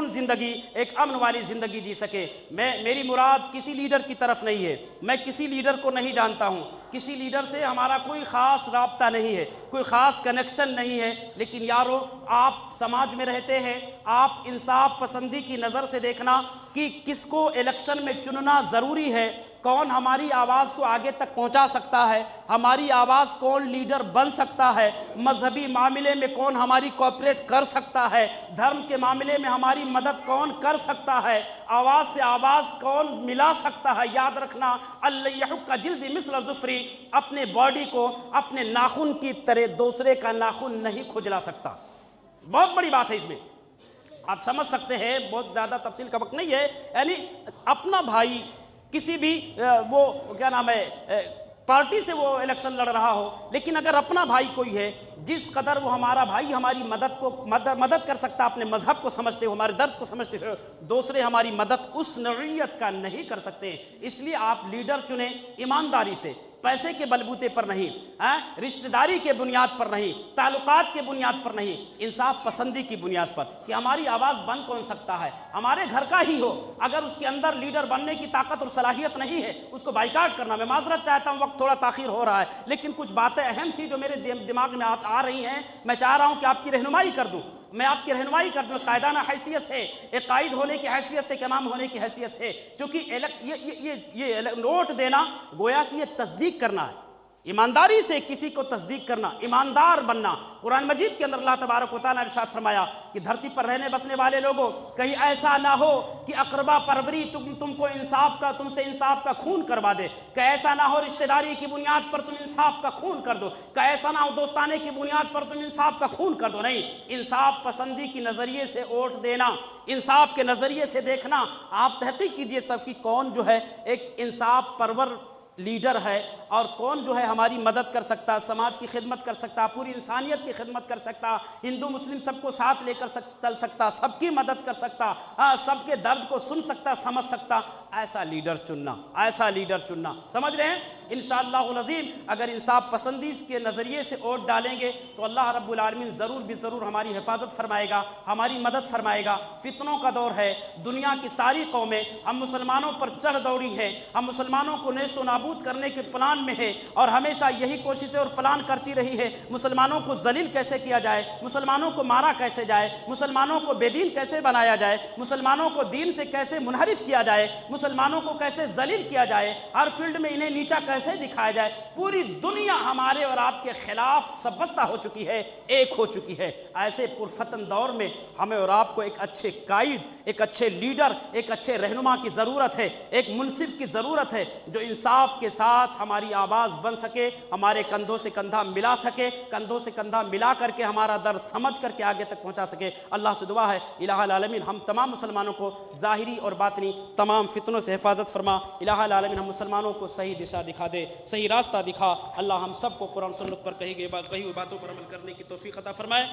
زندگی، ایک امن والی زندگی جی سکے۔ میری مراد کسی لیڈر کی طرف نہیں ہے، میں کسی لیڈر کو نہیں جانتا ہوں، کسی لیڈر سے ہمارا کوئی خاص رابطہ نہیں ہے، کوئی خاص کنیکشن نہیں ہے، لیکن یارو آپ سماج میں رہتے ہیں، آپ انصاف پسندی کی نظر سے دیکھنا کہ کس کو الیکشن میں چننا ضروری ہے، کون ہماری آواز کو آگے تک پہنچا سکتا ہے، ہماری آواز کون لیڈر بن سکتا ہے، مذہبی معاملے میں کون ہماری کوآپریٹ کر سکتا ہے، دھرم کے معاملے میں ہماری مدد کون کر سکتا ہے، آواز سے آواز کون ملا سکتا ہے۔ یاد رکھنا اللیحک جلد مثل ظفری، اپنے باڈی کو اپنے ناخن کی طرح دوسرے کا ناخن نہیں کھجلا سکتا۔ بہت بڑی بات ہے اس میں، آپ سمجھ سکتے ہیں، بہت زیادہ تفصیل کا وقت نہیں ہے۔ یعنی اپنا بھائی کسی بھی وہ کیا نام ہے پارٹی سے وہ الیکشن لڑ رہا ہو، لیکن اگر اپنا بھائی کوئی ہے جس قدر وہ ہمارا بھائی ہماری مدد کر سکتا، اپنے مذہب کو سمجھتے ہو، ہمارے درد کو سمجھتے ہو، دوسرے ہماری مدد اس نوعیت کا نہیں کر سکتے۔ اس لیے آپ لیڈر چنیں ایمانداری سے، پیسے کے بلبوتے پر نہیں، رشتہ داری کے بنیاد پر نہیں، تعلقات کے بنیاد پر نہیں، انصاف پسندی کی بنیاد پر کہ ہماری آواز بن کون سکتا ہے، ہمارے گھر کا ہی ہو، اگر اس کے اندر لیڈر بننے کی طاقت اور صلاحیت نہیں ہے اس کو بائیکاٹ کرنا۔ میں معذرت چاہتا ہوں، وقت تھوڑا تاخیر ہو رہا ہے، لیکن کچھ باتیں اہم تھی جو میرے دماغ میں آ رہی ہیں، میں چاہ رہا ہوں کہ آپ کی رہنمائی کر دوں، میں آپ کی رہنمائی کر دوں قائدانہ حیثیت سے، ایک قائد ہونے کی حیثیت سے، ایک امام ہونے کی حیثیت سے، چونکہ یہ نوٹ دینا گویا کہ یہ تصدیق کرنا ہے، ایمانداری سے کسی کو تصدیق کرنا، ایماندار بننا۔ قرآن مجید کے اندر اللہ تبارک و تعالیٰ نے ارشاد فرمایا کہ دھرتی پر رہنے بسنے والے لوگوں، کہیں ایسا نہ ہو کہ اقربا پروری تم کو تم سے انصاف کا خون کروا دے، کہ ایسا نہ ہو رشتہ داری کی بنیاد پر تم انصاف کا خون کر دو، کہ ایسا نہ ہو دوستانے کی بنیاد پر تم انصاف کا خون کر دو۔ نہیں، انصاف پسندی کی نظریے سے ووٹ دینا، انصاف کے نظریے سے دیکھنا۔ آپ تحقیق کیجئے سب کی کون جو ہے ایک انصاف پرور لیڈر ہے اور کون جو ہے ہماری مدد کر سکتا، سماج کی خدمت کر سکتا، پوری انسانیت کی خدمت کر سکتا، ہندو مسلم سب کو ساتھ لے کر چل سکتا، سب کی مدد کر سکتا، سب کے درد کو سن سکتا، سمجھ سکتا۔ ایسا لیڈر چننا، ایسا لیڈر چننا، سمجھ رہے ہیں؟ انشاءاللہ العظیم اگر انصاف پسندی کے نظریے سے ووٹ ڈالیں گے تو اللہ رب العالمین ضرور بھی ضرور ہماری حفاظت فرمائے گا، ہماری مدد فرمائے گا۔ فتنوں کا دور ہے، دنیا کی ساری قومیں ہم مسلمانوں پر چڑھ دوڑی ہیں، ہم مسلمانوں کو نیست و نابود کرنے کے پلان میں ہے، اور ہمیشہ یہی کوششیں اور پلان کرتی رہی ہے مسلمانوں کو ذلیل کیسے کیا جائے، مسلمانوں کو مارا کیسے جائے، مسلمانوں کو بے دین کیسے بنایا جائے، مسلمانوں کو دین سے کیسے منحرف کیا جائے، مسلمانوں کو کیسے ذلیل کیا جائے، ہر فیلڈ میں انہیں نیچا کیسے دکھایا جائے۔ پوری دنیا ہمارے اور آپ کے خلاف سبستہ ہو چکی ہے، ایک ہو چکی ہے۔ ایسے پرفتن دور میں ہمیں اور آپ کو ایک اچھے قائد، ایک اچھے لیڈر، ایک اچھے رہنما کی ضرورت ہے، ایک منصف کی ضرورت ہے جو انصاف کے ساتھ ہماری آواز بن سکے، ہمارے کندھوں سے کندھا ملا سکے، کندھوں سے کندھا ملا کر کے ہمارا درد سمجھ کر کے آگے تک پہنچا سکے۔ اللہ سے دعا ہے الہ العالمین ہم تمام مسلمانوں کو ظاہری اور باطنی تمام فتنوں سے حفاظت فرما۔ الہ العالمین ہم مسلمانوں کو صحیح دشا دکھا دے، صحیح راستہ دکھا۔ اللہ ہم سب کو قرآن سنت پر کہی ہوئی باتوں پر عمل کرنے کی توفیق عطا فرمائے۔